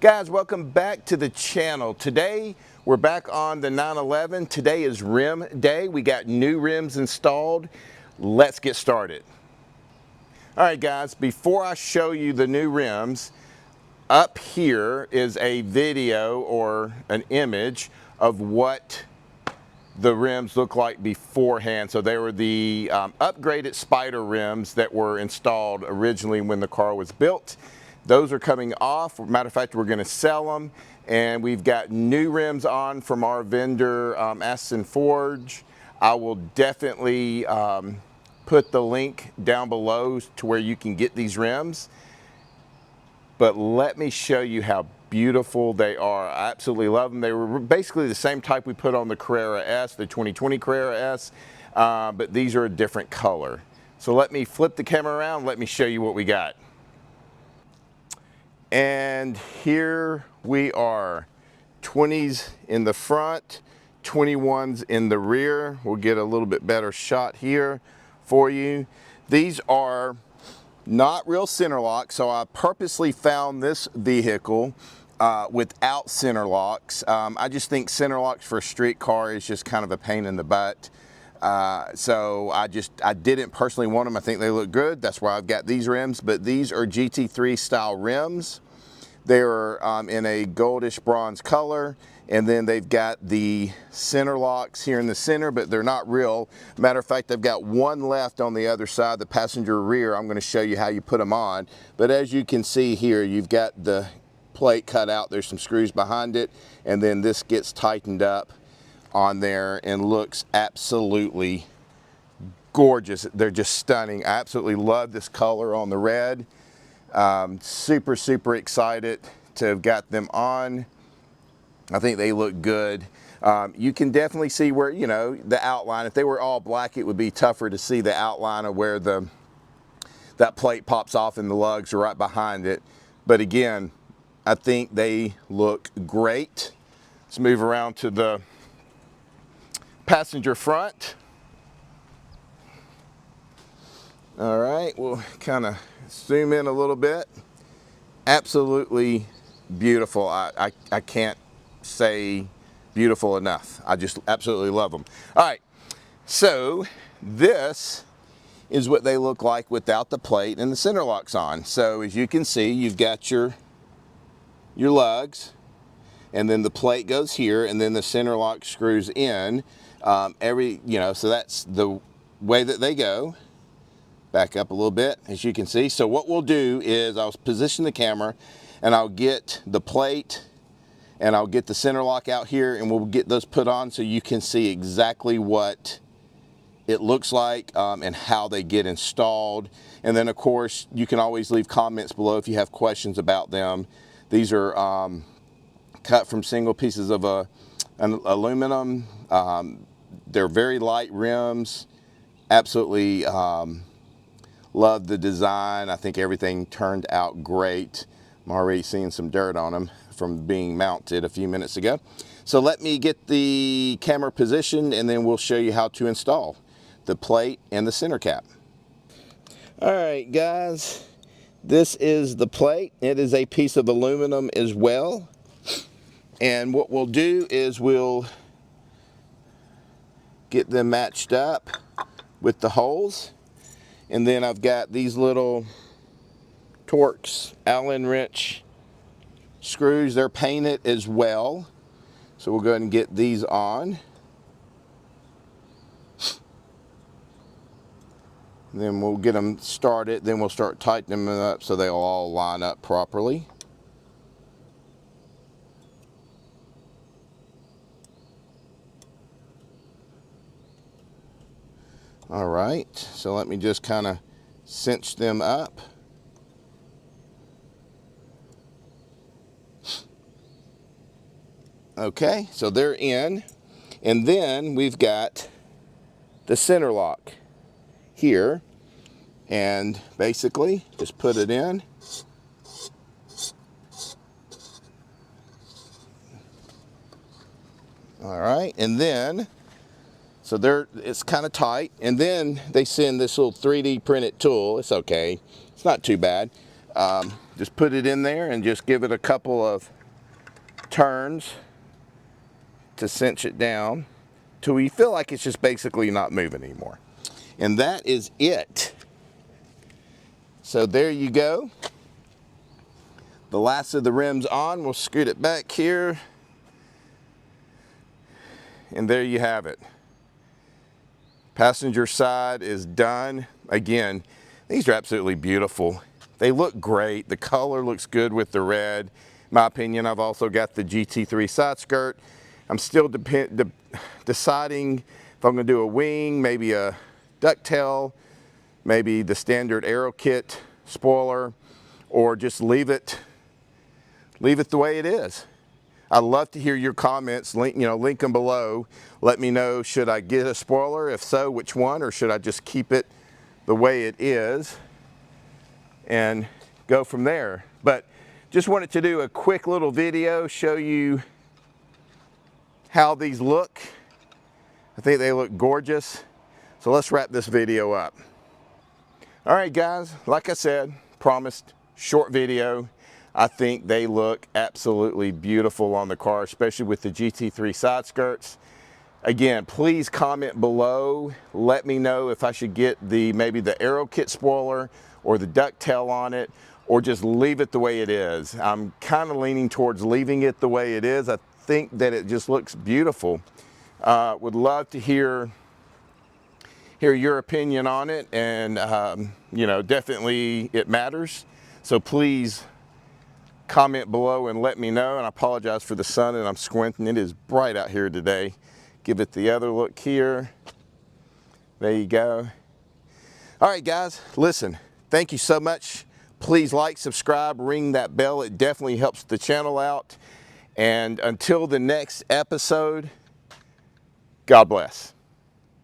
Guys, welcome back to the channel. Today we're back on the 911. Today is rim day. We got new rims installed. Let's get started. All right guys, before I show you the new rims, up here is a video or an image of what the rims look like beforehand. So they were the upgraded Spider rims that were installed originally when the car was built. Those are coming off. Matter of fact, we're going to sell them, and we've got new rims on from our vendor, Aston Forge. I will definitely put the link down below to where you can get these rims. But let me show you how beautiful they are. I absolutely love them. They were basically the same type we put on the Carrera S, the 2020 Carrera S, but these are a different color. So let me flip the camera around, let me show you what we got. And here we are, 20s in the front, 21s in the rear. We'll get a little bit better shot here for you. These are not real center locks, so I purposely found this vehicle without center locks. I just think center locks for a street car is just kind of a pain in the butt. So I didn't personally want them. I think they look good. That's why I've got these rims, but these are GT3 style rims. They're in a goldish bronze color, and then they've got the center locks here in the center, but they're not real. Matter of fact, I've got one left on the other side, the passenger rear. I'm going to show you how you put them on. But as you can see here, you've got the plate cut out. There's some screws behind it, and then this gets tightened up on there and looks absolutely gorgeous. They're just stunning. I absolutely love this color on the red. Super excited to have got them on. I think they look good. You can definitely see where, you know, the outline. If they were all black, it would be tougher to see the outline of where that plate pops off and the lugs are right behind it. But again, I think they look great. Let's move around to the passenger front. All right, we'll kind of zoom in a little bit. Absolutely beautiful. I can't say beautiful enough. I just absolutely love them. All right, so this is what they look like without the plate and the center locks on. So as you can see, you've got your lugs, and then the plate goes here, and then the center lock screws in. So that's the way that they go. Back up a little bit, as you can see. So what we'll do is I'll position the camera, and I'll get the plate and I'll get the center lock out here, and we'll get those put on so you can see exactly what it looks like and how they get installed. And then of course you can always leave comments below if you have questions about them. These are cut from single pieces of aluminum. They're very light rims. Absolutely love the design. I think everything turned out great. I'm already seeing some dirt on them from being mounted a few minutes ago. So let me get the camera positioned, and then we'll show you how to install the plate and the center cap. All right guys, this is the plate. It is a piece of aluminum as well. And what we'll do is we'll get them matched up with the holes. And then I've got these little Torx Allen wrench screws. They're painted as well. So we'll go ahead and get these on. And then we'll get them started. Then we'll start tightening them up so they'll all line up properly. All right, so let me just kind of cinch them up. Okay, so they're in. And then we've got the center lock here. And basically, just put it in. All right, and then, so it's kind of tight, and then they send this little 3D printed tool. It's okay, it's not too bad. Just put it in there and just give it a couple of turns to cinch it down till you feel like it's just basically not moving anymore. And that is it. So there you go. The last of the rims on. We'll scoot it back here. And there you have it. Passenger side is done. Again, these are absolutely beautiful. They look great. The color looks good with the red. In my opinion, I've also got the GT3 side skirt. I'm still deciding if I'm going to do a wing, maybe a ducktail, maybe the standard aero kit spoiler, or just leave it the way it is. I'd love to hear your comments. Link them below. Let me know, should I get a spoiler? If so, which one? Or should I just keep it the way it is and go from there? But just wanted to do a quick little video, show you how these look. I think they look gorgeous. So let's wrap this video up. All right, guys, like I said, promised short video. I think they look absolutely beautiful on the car, especially with the GT3 side skirts. Again, please comment below. Let me know if I should get maybe the aero kit spoiler or the ducktail on it, or just leave it the way it is. I'm kind of leaning towards leaving it the way it is. I think that it just looks beautiful. Would love to hear your opinion on it, and definitely it matters. So please comment below and let me know. And I apologize for the sun and I'm squinting. It is bright out here today. Give it the other look here. There you go. All right, guys, listen, thank you so much. Please like, subscribe, ring that bell. It definitely helps the channel out. And until the next episode, God bless.